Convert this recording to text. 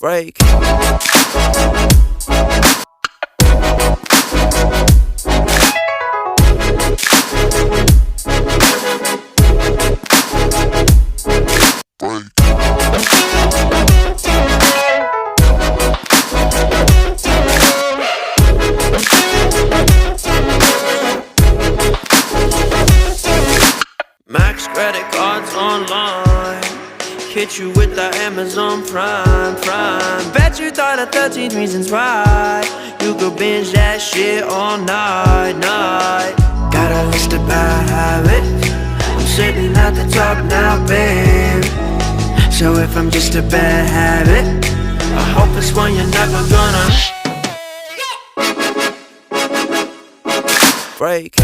break. Max credit cards online, hit you with the Amazon Prime. Bet you thought of 13 reasons why you could binge that shit all night. Got a list of bad habits, I'm sitting at the top now, babe. So if I'm just a bad habit, I hope it's one you're never gonna break.